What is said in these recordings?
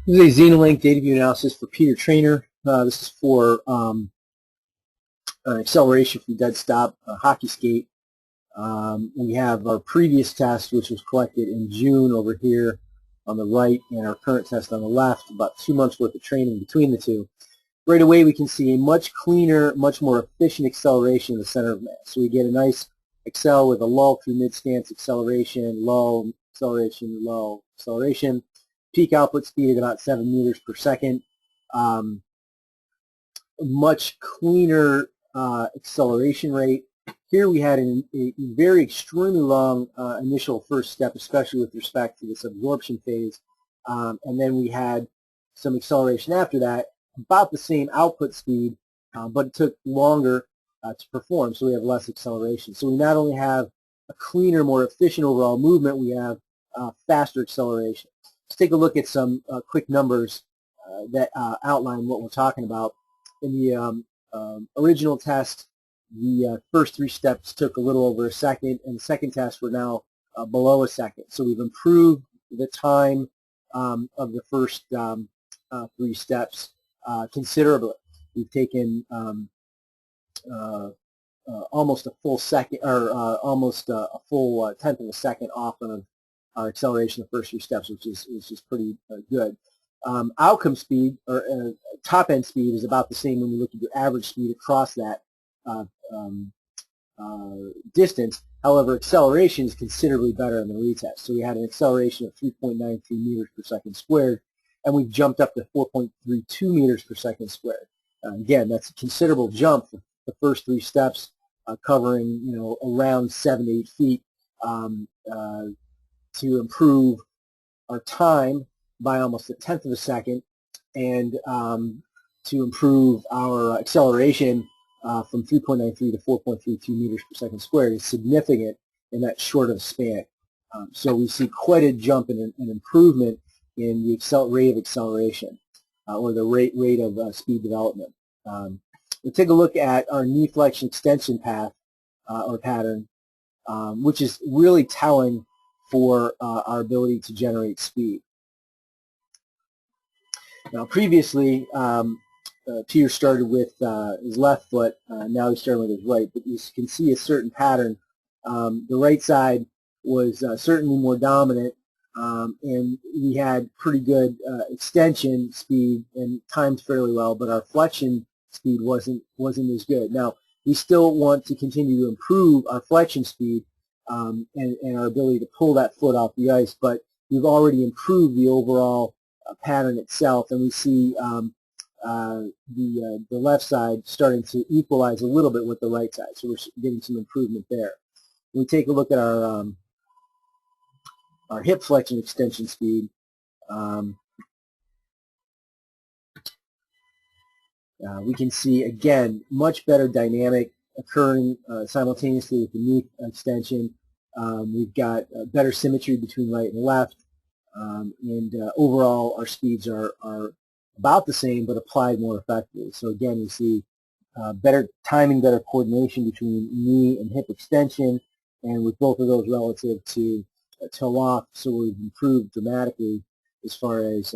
This is a Xenolink data view analysis for Peter Trainor. This is for acceleration from dead stop, hockey skate. We have our previous test, which was collected in June over here on the right, and our current test on the left, about 2 months worth of training between the two. Right away we can see a much cleaner, much more efficient acceleration in the center of mass. So we get a nice accel with a lull through mid-stance acceleration, lull, acceleration, lull, acceleration. Peak output speed at about 7 meters per second. Much cleaner acceleration rate. Here we had a very extremely long initial first step, especially with respect to this absorption phase. And then we had some acceleration after that, about the same output speed, but it took longer to perform, so we have less acceleration. So we not only have a cleaner, more efficient overall movement, we have faster acceleration. Let's take a look at some quick numbers that outline what we're talking about. In the original test, the first 3 steps took a little over a second, and the second test we're now below a second. So we've improved the time of the first 3 steps considerably. We've taken almost a full second, or almost a full tenth of a second off of our acceleration the first 3 steps, which is pretty good. Outcome speed, or top end speed, is about the same when we look at your average speed across that distance. However, acceleration is considerably better in the retest. So we had an acceleration of 3.93 meters per second squared, and we've jumped up to 4.32 meters per second squared. Again, that's a considerable jump for the first 3 steps, covering around 7 to 8 feet, to improve our time by almost a tenth of a second, and to improve our acceleration from 3.93 to 4.32 meters per second squared is significant in that short of a span. So we see quite a jump in an improvement in the rate of acceleration, or the rate of speed development. We'll take a look at our knee flexion extension path or pattern, which is really telling for our ability to generate speed. Now, previously, Peter started with his left foot. Now he's starting with his right, but you can see a certain pattern. The right side was certainly more dominant, and we had pretty good extension speed and timed fairly well, but our flexion speed wasn't as good. Now, we still want to continue to improve our flexion speed and our ability to pull that foot off the ice, but we've already improved the overall pattern itself, and we see the left side starting to equalize a little bit with the right side, so we're getting some improvement there. When we take a look at our hip flexion extension speed, we can see, again, much better dynamic occurring simultaneously with the knee extension. We've got better symmetry between right and left, and overall our speeds are about the same but applied more effectively. So again, we see better timing, better coordination between knee and hip extension, and with both of those relative to toe off, so we've improved dramatically as far as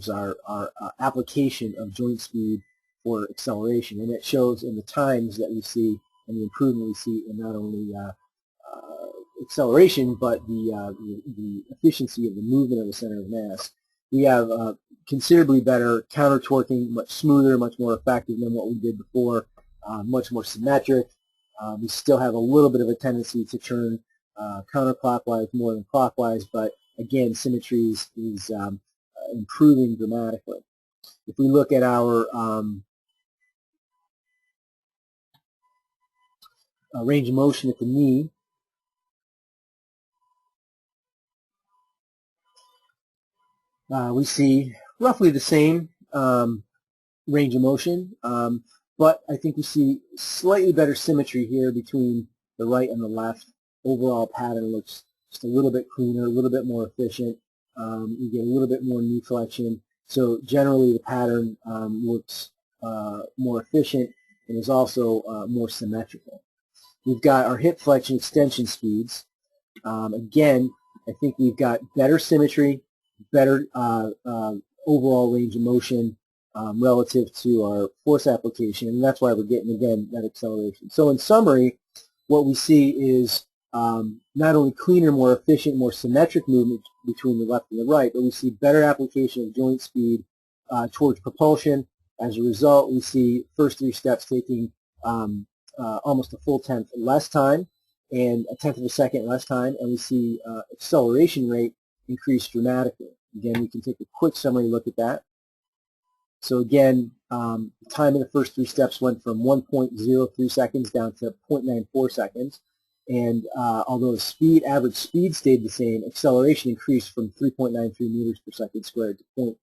our application of joint speed for acceleration, and it shows in the times that we see and the improvement we see in not only acceleration but the efficiency of the movement of the center of mass. We have considerably better counter torquing, much smoother, much more effective than what we did before, much more symmetric. We still have a little bit of a tendency to turn counterclockwise more than clockwise, but again, symmetry is improving dramatically. If we look at our range of motion at the knee, we see roughly the same range of motion, but I think we see slightly better symmetry here between the right and the left. Overall pattern looks just a little bit cleaner, a little bit more efficient. You get a little bit more knee flexion. So generally the pattern looks more efficient and is also more symmetrical. We've got our hip flexion extension speeds. Again, I think we've got better symmetry, better overall range of motion relative to our force application, and that's why we're getting, again, that acceleration. So in summary, what we see is not only cleaner, more efficient, more symmetric movement between the left and the right, but we see better application of joint speed towards propulsion. As a result, we see first three steps taking almost a full tenth less time and a tenth of a second less time, and we see acceleration rate increase dramatically. Again, we can take a quick summary look at that. So again, the time in the first three steps went from 1.03 seconds down to 0.94 seconds. And although the average speed stayed the same, acceleration increased from 3.93 meters per second squared to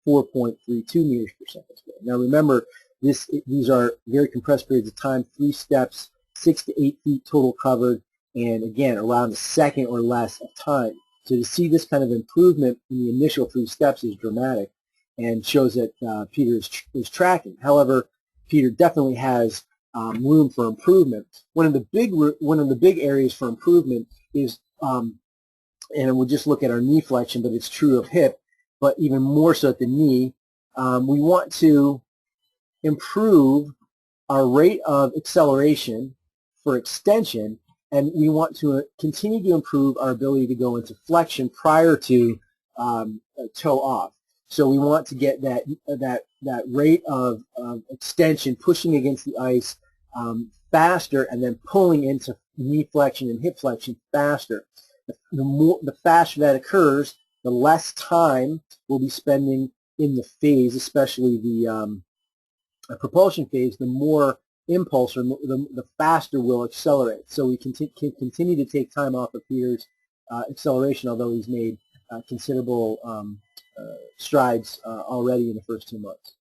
4.32 meters per second squared. Now remember, these are very compressed periods of time, 3 steps, 6 to 8 feet total covered, and again, around a second or less of time. So to see this kind of improvement in the initial 3 steps is dramatic and shows that Peter is tracking. However, Peter definitely has room for improvement. One of the big areas for improvement is, and we'll just look at our knee flexion, but it's true of hip, but even more so at the knee. We want to improve our rate of acceleration for extension, and we want to continue to improve our ability to go into flexion prior to toe off. So we want to get that rate of extension, pushing against the ice faster, and then pulling into knee flexion and hip flexion faster. The faster that occurs, the less time we'll be spending in the phase, especially the propulsion phase, the more impulse, or the faster we'll accelerate. So we can continue to take time off of Peter's acceleration, although he's made considerable strides already in the first 2 months.